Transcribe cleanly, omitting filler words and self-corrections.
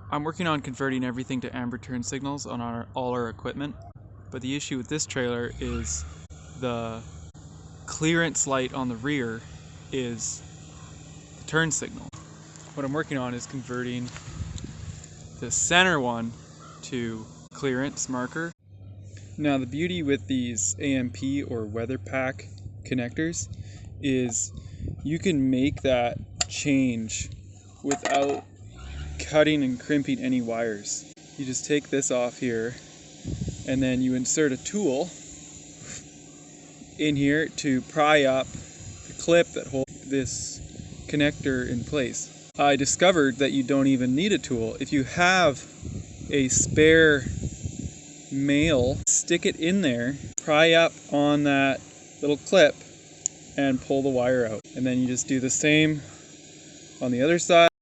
I'm working on converting everything to amber turn signals on all our equipment, but the issue with this trailer is the clearance light on the rear is the turn signal. What I'm working on is converting the center one to clearance marker. Now the beauty with these AMP or weatherpak connectors is you can make that change without cutting and crimping any wires. You just take this off here and then you insert a tool in here to pry up the clip that holds this connector in place. I discovered that you don't even need a tool. If you have a spare nail, stick it in there, pry up on that little clip and pull the wire out. And then you just do the same on the other side.